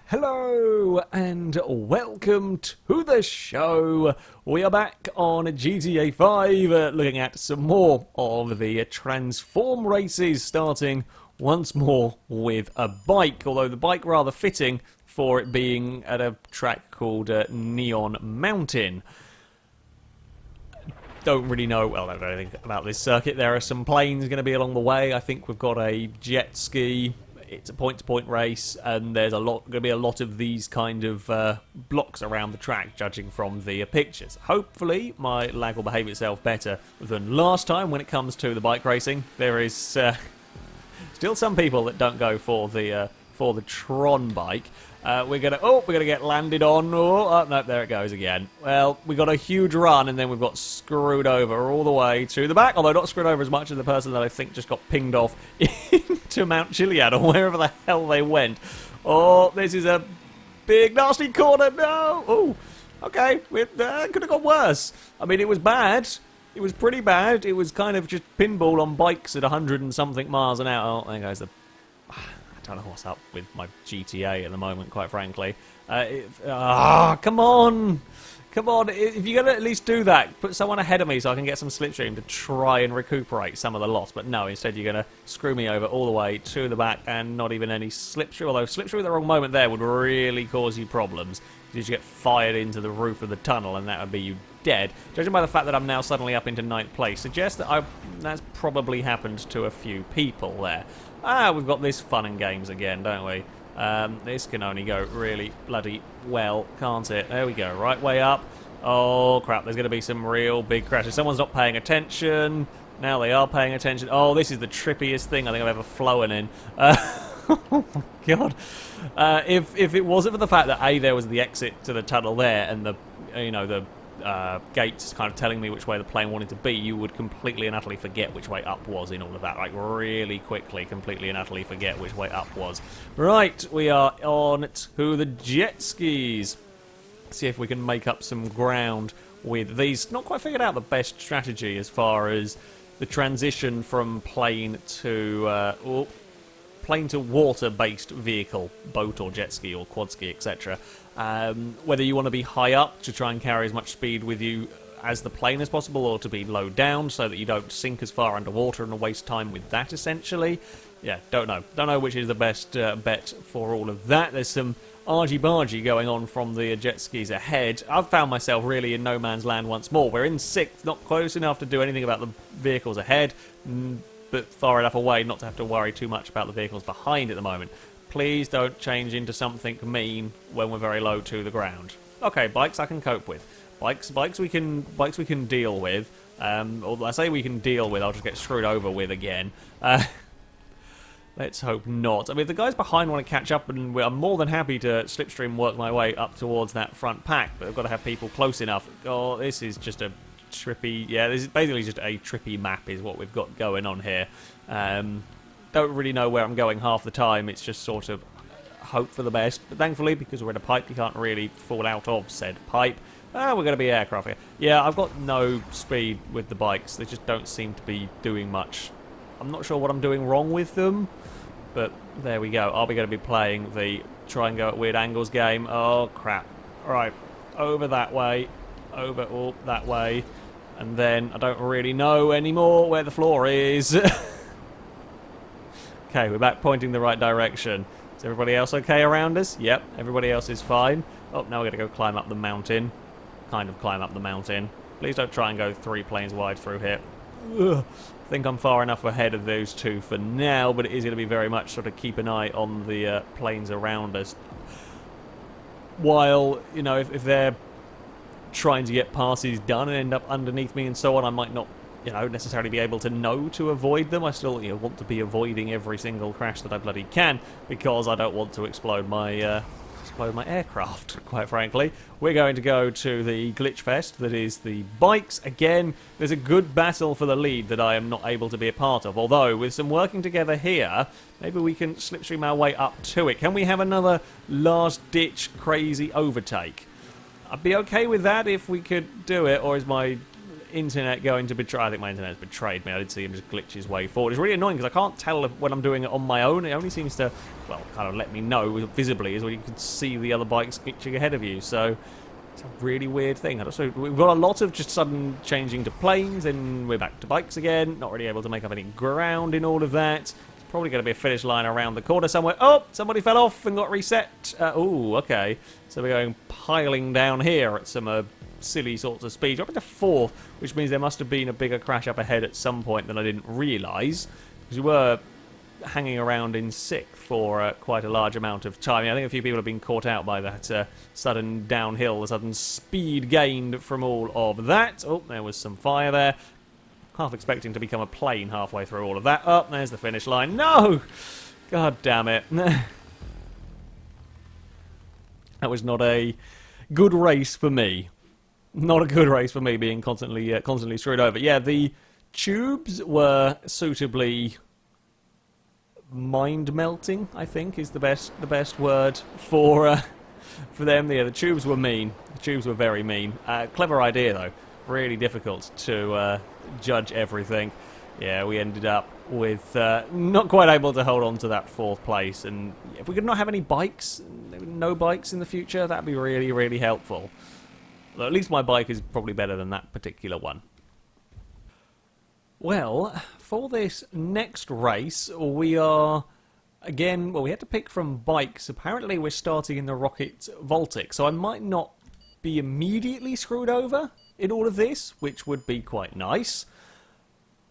Hello and welcome to the show. We are back on GTA 5 looking at some more of the transform races, starting once more with a bike, although the bike rather fitting for it being at a track called Neon Mountain. Don't really know, well, I don't know anything about this circuit. There are some planes going to be along the way. I think we've got a jet ski. It's a point-to-point race, and there's going to be a lot of these kind of blocks around the track, judging from the pictures. Hopefully, my lag will behave itself better than last time when it comes to the bike racing. There is still some people that don't go for the Tron bike. We're gonna get landed on. Oh, no, there it goes again. Well, we got a huge run, and then we've got screwed over all the way to the back. Although not screwed over as much as the person that I think just got pinged off into Mount Chiliad or wherever the hell they went. Oh, this is a big nasty corner. No. Oh, okay. Could have got worse. I mean, it was bad. It was pretty bad. It was kind of just pinball on bikes at 100 and something miles an hour. Oh, there goes the. I don't know what's up with my GTA at the moment, quite frankly. Come on! Come on, if you're going to at least do that, put someone ahead of me so I can get some slipstream to try and recuperate some of the loss. But no, instead you're going to screw me over all the way to the back and not even any slipstream. Although slipstream at the wrong moment there would really cause you problems. Because you get fired into the roof of the tunnel and that would be you dead. Judging by the fact that I'm now suddenly up into 9th place, suggests that that's probably happened to a few people there. We've got this fun and games again, don't we? This can only go really bloody well, can't it? There we go, right way up. Oh, crap, there's going to be some real big crashes. Someone's not paying attention. Now they are paying attention. Oh, this is the trippiest thing I think I've ever flown in. Oh, my God. If it wasn't for the fact that, A, there was the exit to the tunnel there and the gates kind of telling me which way the plane wanted to be, you would completely and utterly forget which way up was in all of that. Like, really quickly, completely and utterly forget which way up was. Right, we are on to the jet skis. See if we can make up some ground with these. Not quite figured out the best strategy as far as the transition from plane to water-based vehicle, boat or jet ski or quad ski, etc. Whether you want to be high up to try and carry as much speed with you as the plane as possible, or to be low down so that you don't sink as far underwater and waste time with that, essentially. Yeah, don't know. Don't know which is the best bet for all of that. There's some argy-bargy going on from the jet skis ahead. I've found myself really in no man's land once more. We're in 6th, not close enough to do anything about the vehicles ahead, but far enough away not to have to worry too much about the vehicles behind at the moment. Please don't change into something mean when we're very low to the ground. Okay, bikes I can cope with. Bikes we can deal with. Or I say we can deal with, I'll just get screwed over with again. Let's hope not. I mean, if the guys behind want to catch up, and I'm more than happy to slipstream work my way up towards that front pack, but I've got to have people close enough. Oh, this is just a trippy. Yeah, this is basically just a trippy map is what we've got going on here. Don't really know where I'm going half the time. It's just sort of hope for the best. But thankfully, because we're in a pipe, you can't really fall out of said pipe. We're going to be aircraft here. Yeah, I've got no speed with the bikes. They just don't seem to be doing much. I'm not sure what I'm doing wrong with them, but there we go. Are we going to be playing the try and go at weird angles game? Oh, crap. Right, over that way. Over that way. And then I don't really know anymore where the floor is. Okay, we're back pointing the right direction. Is everybody else okay around us? Yep, everybody else is fine. Oh, now we're going to go climb up the mountain. Kind of climb up the mountain. Please don't try and go 3 planes wide through here. Ugh. I think I'm far enough ahead of those two for now, but it is going to be very much sort of keep an eye on the planes around us. While, you know, if they're trying to get passes done and end up underneath me and so on, I might not, you know, necessarily be able to know to avoid them. I still, you know, want to be avoiding every single crash that I bloody can, because I don't want to explode my aircraft, quite frankly. We're going to go to the glitch fest that is the bikes. Again, there's a good battle for the lead that I am not able to be a part of, although with some working together here, maybe we can slipstream our way up to it. Can we have another last-ditch crazy overtake? I'd be okay with that if we could do it, or is my internet going to betray? I think my internet's betrayed me. I did see him just glitch his way forward. It's really annoying because I can't tell when I'm doing it on my own. It only seems to, well, kind of let me know visibly is when you can see the other bikes glitching ahead of you. So it's a really weird thing. So we've got a lot of just sudden changing to planes, and we're back to bikes again. Not really able to make up any ground in all of that. It's probably going to be a finish line around the corner somewhere. Oh, somebody fell off and got reset. Oh, okay. So we're going piling down here at some silly sorts of speed. Dropping to 4th, which means there must have been a bigger crash up ahead at some point than I didn't realise. Because we were hanging around in 6th for quite a large amount of time. I think a few people have been caught out by that sudden downhill, the sudden speed gained from all of that. Oh, there was some fire there. Half expecting to become a plane halfway through all of that. Oh, there's the finish line. No! God damn it. That was not a good race for me. Not a good race for me, being constantly screwed over. Yeah, the tubes were suitably mind-melting, I think, is the best word for them. Yeah, the tubes were mean. The tubes were very mean. Clever idea, though. Really difficult to judge everything. Yeah, we ended up with not quite able to hold on to that 4th place, and if we could not have any bikes, no bikes in the future, that'd be really, really helpful. Well, at least my bike is probably better than that particular one. Well, for this next race, we are, again, well, we had to pick from bikes. Apparently we're starting in the Rocket Voltic, so I might not be immediately screwed over in all of this, which would be quite nice.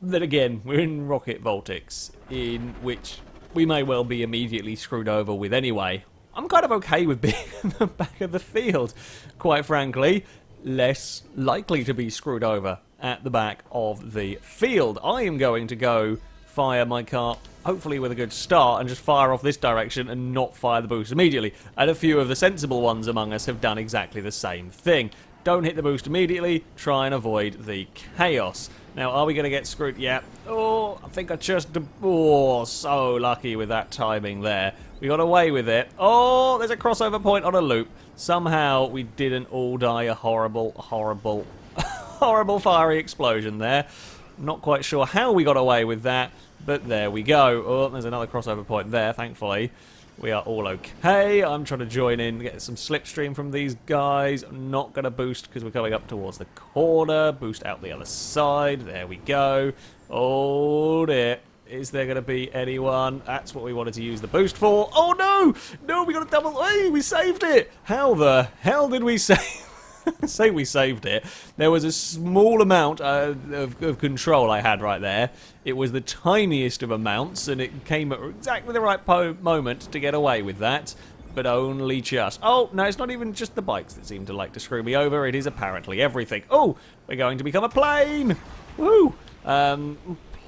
Then again, we're in Rocket Voltics, in which we may well be immediately screwed over with anyway. I'm kind of okay with being in the back of the field, quite frankly. Less likely to be screwed over at the back of the field. I am going to go fire my car, hopefully with a good start, and just fire off this direction and not fire the boost immediately. And a few of the sensible ones among us have done exactly the same thing. Don't hit the boost immediately, try and avoid the chaos. Now, are we going to get screwed? Yeah. Oh, I think I just... Oh, so lucky with that timing there. We got away with it. Oh, there's a crossover point on a loop. Somehow we didn't all die a horrible, horrible, horrible fiery explosion there. Not quite sure how we got away with that, but there we go. Oh, there's another crossover point there, thankfully. We are all okay. I'm trying to join in, get some slipstream from these guys. I'm not going to boost because we're coming up towards the corner. Boost out the other side. There we go. Oh dear. Is there going to be anyone? That's what we wanted to use the boost for. Oh no! No, we got a double. Hey, we saved it! How the hell did we save? Say we saved it. There was a small amount of control I had right there. It was the tiniest of amounts, and it came at exactly the right moment to get away with that, but only just. Oh, no, it's not even just the bikes that seem to like to screw me over. It is apparently everything. Oh, we're going to become a plane! Woo!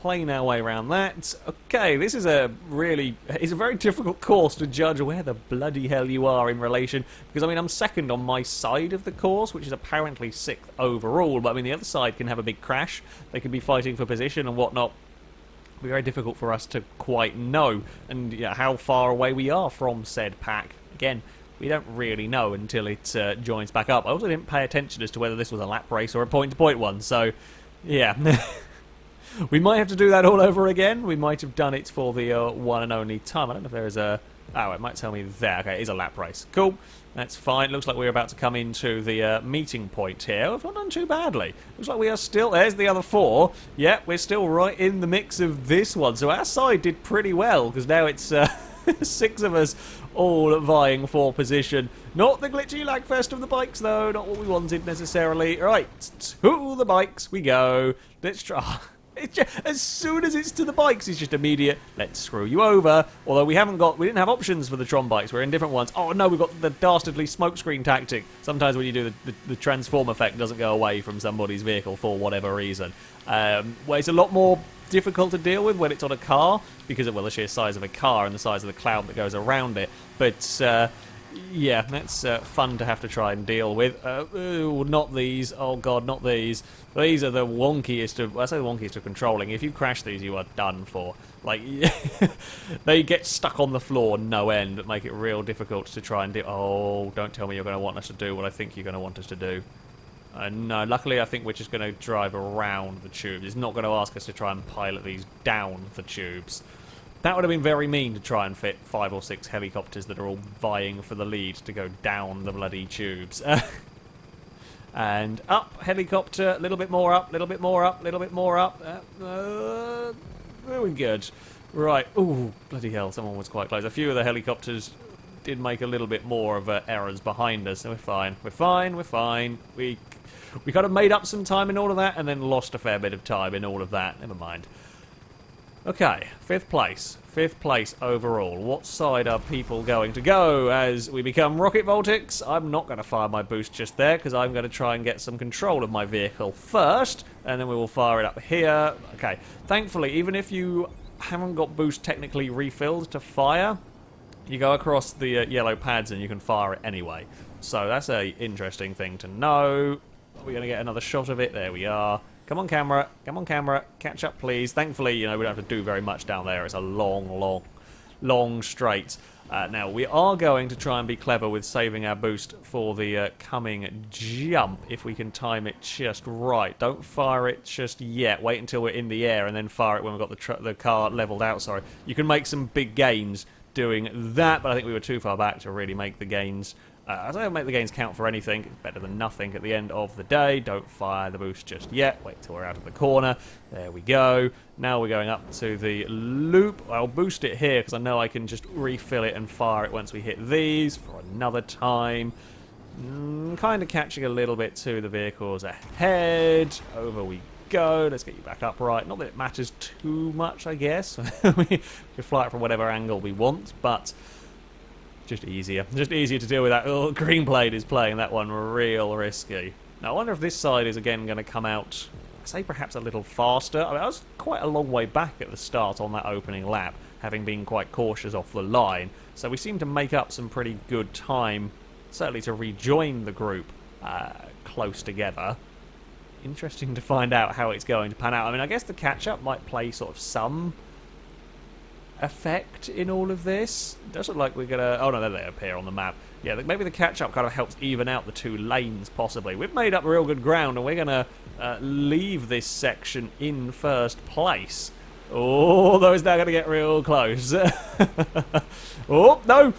Plane our way around that. Okay, this is it's a very difficult course to judge where the bloody hell you are in relation, because I mean I'm second on my side of the course, which is apparently 6th overall, but I mean the other side can have a big crash. They could be fighting for position and whatnot. It'll be very difficult for us to quite know, and yeah, how far away we are from said pack. Again, we don't really know until it joins back up. I also didn't pay attention as to whether this was a lap race or a point-to-point one, so yeah. We might have to do that all over again. We might have done it for the one and only time. I don't know if there is a... Oh, it might tell me there. Okay, it is a lap race. Cool. That's fine. Looks like we're about to come into the meeting point here. We've not done too badly. Looks like we are still... There's the other 4. Yeah, we're still right in the mix of this one. So our side did pretty well, because now it's 6 of us all vying for position. Not the glitchy lag fest of the bikes, though. Not what we wanted, necessarily. Right, to the bikes we go. Let's try... It's just, as soon as it's to the bikes, it's just immediate, let's screw you over. Although we didn't have options for the Tron bikes, we're in different ones. Oh no, we've got the dastardly smokescreen tactic. Sometimes when you do the transform effect doesn't go away from somebody's vehicle for whatever reason. Well, it's a lot more difficult to deal with when it's on a car, because of, well, the sheer size of a car and the size of the cloud that goes around it. But, yeah, that's fun to have to try and deal with. Ooh, not these. Oh god, not these. These are the wonkiest of... I say the wonkiest of controlling. If you crash these, you are done for. Like, they get stuck on the floor no end, but make it real difficult to try and do... Oh, don't tell me you're going to want us to do what I think you're going to want us to do. No, luckily I think we're just going to drive around the tubes. It's not going to ask us to try and pilot these down the tubes. That would have been very mean to try and fit 5 or 6 helicopters that are all vying for the lead to go down the bloody tubes. And up, helicopter, a little bit more up, a little bit more up, a little bit more up. Very good. Right, ooh, bloody hell, someone was quite close. A few of the helicopters did make a little bit more of errors behind us, so we're fine. We're fine, we're fine. We kind of made up some time in all of that, and then lost a fair bit of time in all of that. Never mind. Okay, 5th place. 5th place overall. What side are people going to go as we become rocket Voltics? I'm not going to fire my boost just there, because I'm going to try and get some control of my vehicle first, and then we will fire it up here. Okay, thankfully, even if you haven't got boost technically refilled to fire, you go across the yellow pads and you can fire it anyway. So that's a interesting thing to know. We're going to get another shot of it. There we are. Come on, camera. Come on, camera. Catch up, please. Thankfully, you know, we don't have to do very much down there. It's a long straight. Now, we are going to try and be clever with saving our boost for the coming jump, if we can time it just right. Don't fire it just yet. Wait until we're in the air and then fire it when we've got the car leveled out. Sorry. You can make some big gains doing that, but I think we were too far back to really make the gains. I don't make the gains count for anything. It's better than nothing at the end of the day. Don't fire the boost just yet. Wait till we're out of the corner. There we go. Now we're going up to the loop. I'll boost it here because I know I can just refill it and fire it once we hit these for another time. Kind of catching a little bit to the vehicles ahead. Over we go. Let's get you back upright. Not that it matters too much, I guess. We can fly it from whatever angle we want, but just easier to deal with that. Oh, green blade is playing that one real risky. Now I wonder if this side is again going to come out, say perhaps a little faster. I mean, I was quite a long way back at the start on that opening lap, having been quite cautious off the line. So we seem to make up some pretty good time, certainly to rejoin the group close together. Interesting to find out how it's going to pan out. I mean, I guess the catch-up might play sort of some effect in all of this. It does look like we're gonna... Oh no, there they appear on the map. Yeah, maybe the catch-up kind of helps even out the two lanes, possibly. We've made up real good ground, and we're gonna leave this section in first place. Oh, those now going to get real close. Oh, no!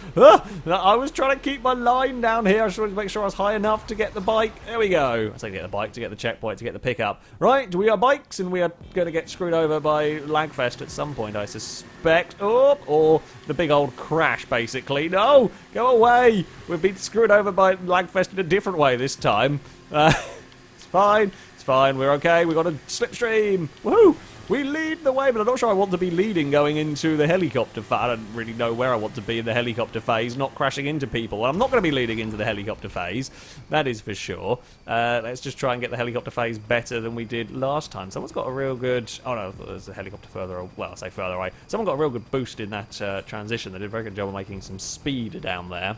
I was trying to keep my line down here. I just wanted to make sure I was high enough to get the bike. There we go. I say get the bike, to get the checkpoint, to get the pickup. Right, we are bikes, and we are going to get screwed over by Lagfest at some point, I suspect. Oh, or the big old crash, basically. No! Go away! We've been screwed over by Lagfest in a different way this time. It's fine. It's fine. We're okay. We've got a slipstream. Woohoo! We lead the way, but I'm not sure I want to be leading going into the helicopter phase. I don't really know where I want to be in the helicopter phase, not crashing into people. I'm not going to be leading into the helicopter phase, that is for sure. Let's just try and get the helicopter phase better than we did last time. Someone's got a real good... Oh no, there's a helicopter further... Well, I say further away. Someone got a real good boost in that transition. They did a very good job of making some speed down there.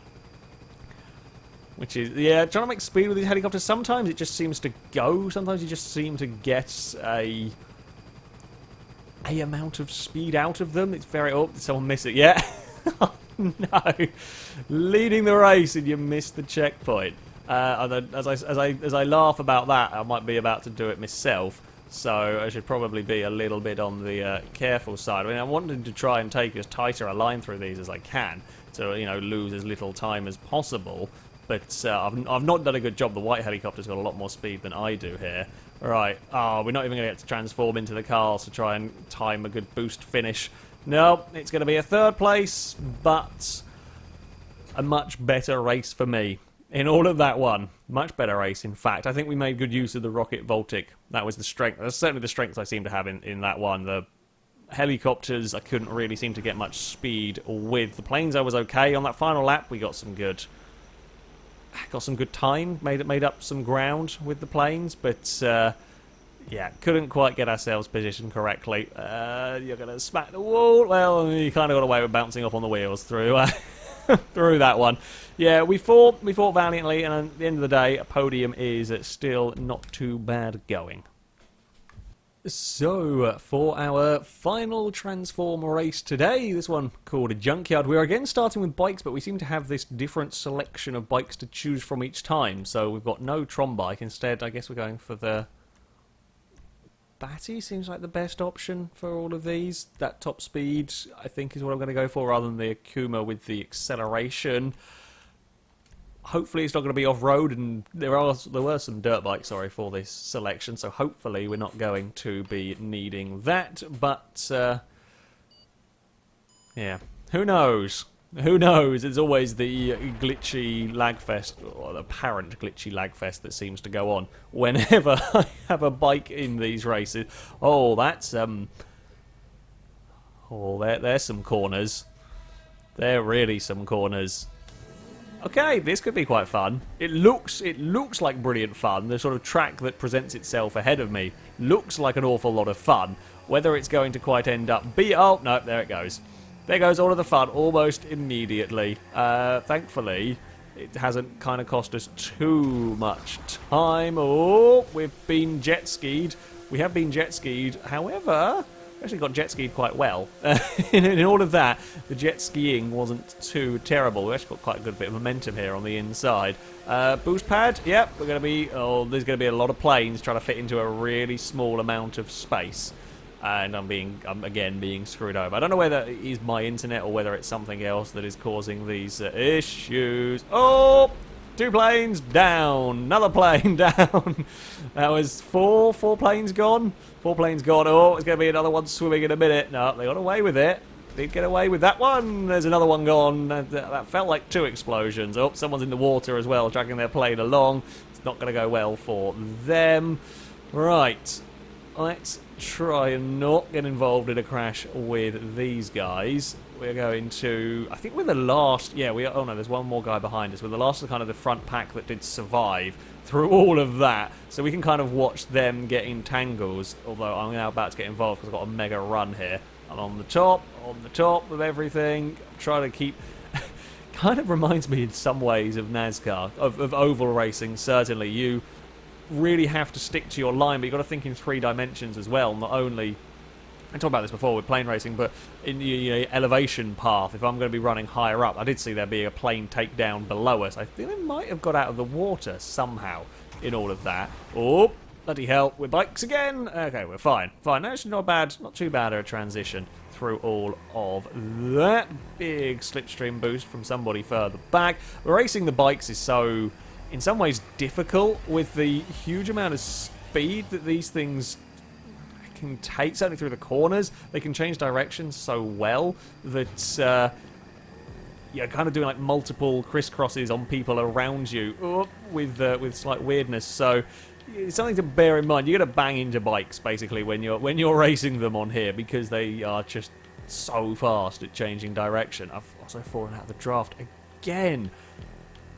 Which is, yeah, trying to make speed with these helicopters. Sometimes it just seems to go. Sometimes you just seem to get a amount of speed out of them. It's very... Oh, did someone miss it? Yeah. Oh, no. Leading the race and you missed the checkpoint. As I laugh about that, I might be about to do it myself. So I should probably be a little bit on the careful side. I mean, I wanted to try and take as tighter a line through these as I can to, you know, lose as little time as possible. But I've not done a good job. The white helicopter's got a lot more speed than I do here. Right. Oh, we're not even going to get to transform into the cars to try and time a good boost finish. No, it's going to be a third place, but a much better race for me. In all of that one. Much better race, in fact. I think we made good use of the rocket Voltic. That was the strength. That's certainly the strength I seem to have in that one. The helicopters, I couldn't really seem to get much speed with. The planes, I was okay. On that final lap, we got some good time, made up some ground with the planes, but yeah, couldn't quite get ourselves positioned correctly. You're going to smack the wall. Well, you kind of got away with bouncing off on the wheels through through that one. Yeah, we fought valiantly, and at the end of the day, a podium is still not too bad going. So, for our final transform race today, this one called a Junkyard, we're again starting with bikes, but we seem to have this different selection of bikes to choose from each time. So we've got no Tron bike. Instead, I guess we're going for the Batty. Seems like the best option for all of these. That top speed, I think, is what I'm going to go for, rather than the Akuma with the acceleration. Hopefully it's not going to be off-road, and there were some dirt bikes, for this selection, so hopefully we're not going to be needing that, but, yeah, who knows? Who knows? It's always the glitchy lagfest, or the apparent glitchy lagfest that seems to go on whenever I have a bike in these races. Oh, that's, oh, there's some corners. There are really some corners. Okay, this could be quite fun. It looks like brilliant fun. The sort of track that presents itself ahead of me looks like an awful lot of fun. Whether it's going to quite end up oh, no, there it goes. There goes all of the fun almost immediately. Thankfully, it hasn't kind of cost us too much time. Oh, we've been jet skied. We have been jet skied. However, we actually got jet skied quite well. In all of that, the jet skiing wasn't too terrible. We actually got quite a good bit of momentum here on the inside. Boost pad, yep, we're going to be, there's going to be a lot of planes trying to fit into a really small amount of space. And I'm again being screwed over. I don't know whether it is my internet or whether it's something else that is causing these issues. Oh! 2 planes down. Another plane down. That was four planes gone. 4 planes gone. Oh, it's going to be another one swimming in a minute. No, they got away with it. Did get away with that one. There's another one gone. That felt like 2 explosions. Oh, someone's in the water as well, dragging their plane along. It's not going to go well for them. Right. Let's try and not get involved in a crash with these guys. We're going to, I think we're the last, yeah, oh no, there's one more guy behind us. We're the last of kind of the front pack that did survive through all of that. So we can kind of watch them get in tangles, although I'm now about to get involved because I've got a mega run here. I'm on the top of everything. I'm trying to keep, kind of reminds me in some ways of NASCAR, of oval racing, certainly. You really have to stick to your line, but you've got to think in 3 dimensions as well, not only... I talked about this before with plane racing, but in the elevation path, if I'm going to be running higher up, I did see there being a plane takedown below us. I think they might have got out of the water somehow in all of that. Oh, bloody hell, we're bikes again. Okay, we're fine. Fine, actually not bad, not too bad a transition through all of that. Big slipstream boost from somebody further back. Racing the bikes is so, in some ways, difficult with the huge amount of speed that these things can take, certainly through the corners. They can change directions so well that you're kind of doing like multiple crisscrosses on people around you with slight weirdness. So it's something to bear in mind. You're going to bang into bikes basically when you're racing them on here, because they are just so fast at changing direction. I've also fallen out of the draft again.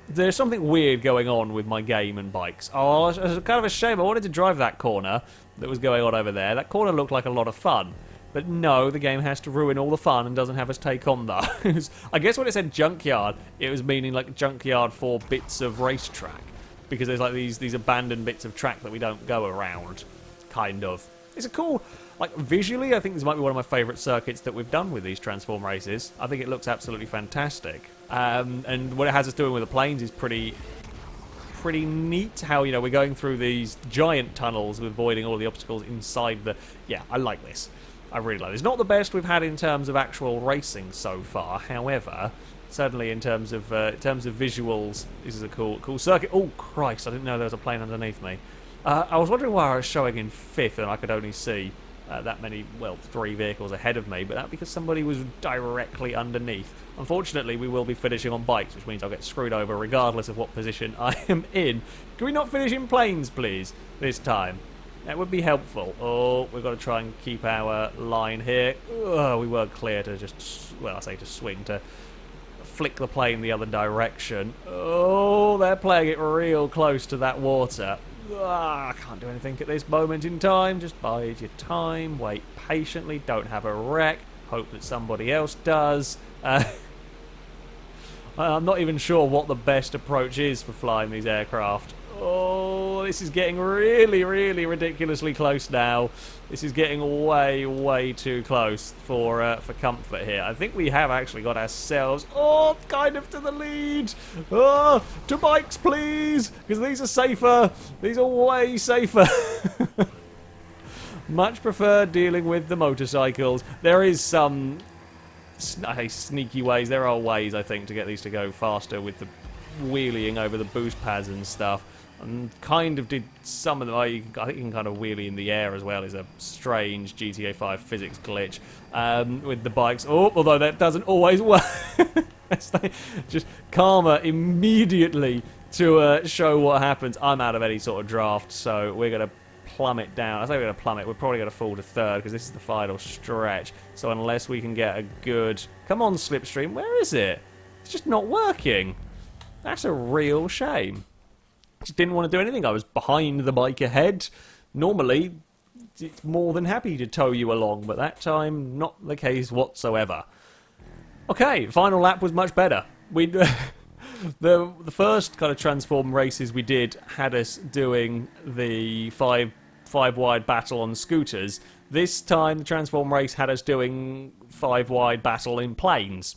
There's something weird going on with my game and bikes. Oh, it's kind of a shame. I wanted to drive that corner that was going on over there. That corner looked like a lot of fun. But no, the game has to ruin all the fun and doesn't have us take on those. I guess when it said Junkyard, it was meaning like Junkyard for bits of racetrack. Because there's like these abandoned bits of track that we don't go around, kind of. It's a cool... Like, visually, I think this might be one of my favourite circuits that we've done with these Transform races. I think it looks absolutely fantastic. And what it has us doing with the planes is pretty neat. How, we're going through these giant tunnels, avoiding all the obstacles inside the... Yeah, I like this. I really like this. It's not the best we've had in terms of actual racing so far. However, certainly in terms of visuals, this is a cool circuit. Oh, Christ, I didn't know there was a plane underneath me. I was wondering why I was showing in 5th and I could only see that many, 3 vehicles ahead of me, but that's because somebody was directly underneath. Unfortunately, we will be finishing on bikes, which means I'll get screwed over regardless of what position I am in. Can we not finish in planes, please, this time? That would be helpful. Oh, we've got to try and keep our line here. Oh, we were clear to just, well, I say to swing, to flick the plane the other direction. Oh, they're playing it real close to that water. I can't do anything at this moment in time. Just bide your time, wait patiently, don't have a wreck, hope that somebody else does. I'm not even sure what the best approach is for flying these aircraft. Oh, this is getting really, really ridiculously close now. This is getting way, way too close for comfort here. I think we have actually got ourselves, kind of to the lead. To bikes, please, because these are safer. These are way safer. Much prefer dealing with the motorcycles. There is some sneaky ways. There are ways, I think, to get these to go faster with the wheeling over the boost pads and stuff. And kind of did some of them. I think you can kind of wheelie in the air as well. Is a strange GTA 5 physics glitch with the bikes. Although that doesn't always work. Just karma immediately to show what happens. I'm out of any sort of draft, so we're going to plummet down. I say we're going to plummet. We're probably going to fall to third because this is the final stretch. So unless we can get a good... Come on, Slipstream. Where is it? It's just not working. That's a real shame. Just didn't want to do anything. I was behind the bike ahead. Normally, it's more than happy to tow you along, but that time, not the case whatsoever. Okay, final lap was much better. The first kind of transform races we did had us doing the five wide battle on scooters. This time, the transform race had us doing 5 wide battle in planes.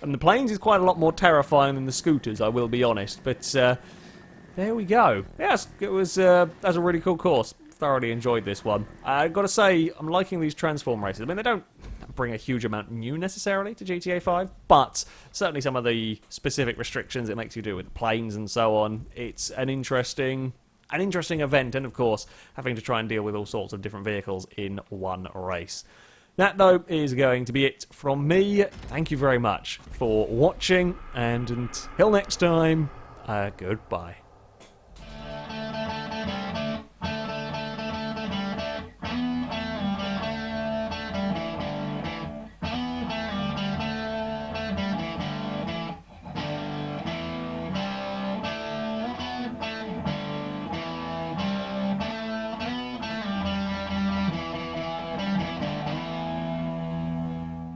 And the planes is quite a lot more terrifying than the scooters, I will be honest. But there we go. Yes, it was that's a really cool course. Thoroughly enjoyed this one. I've got to say, I'm liking these transform races. I mean, they don't bring a huge amount new necessarily to GTA 5, but certainly some of the specific restrictions it makes you do with planes and so on. It's an interesting event, and of course, having to try and deal with all sorts of different vehicles in one race. That, though, is going to be it from me. Thank you very much for watching, and until next time, goodbye.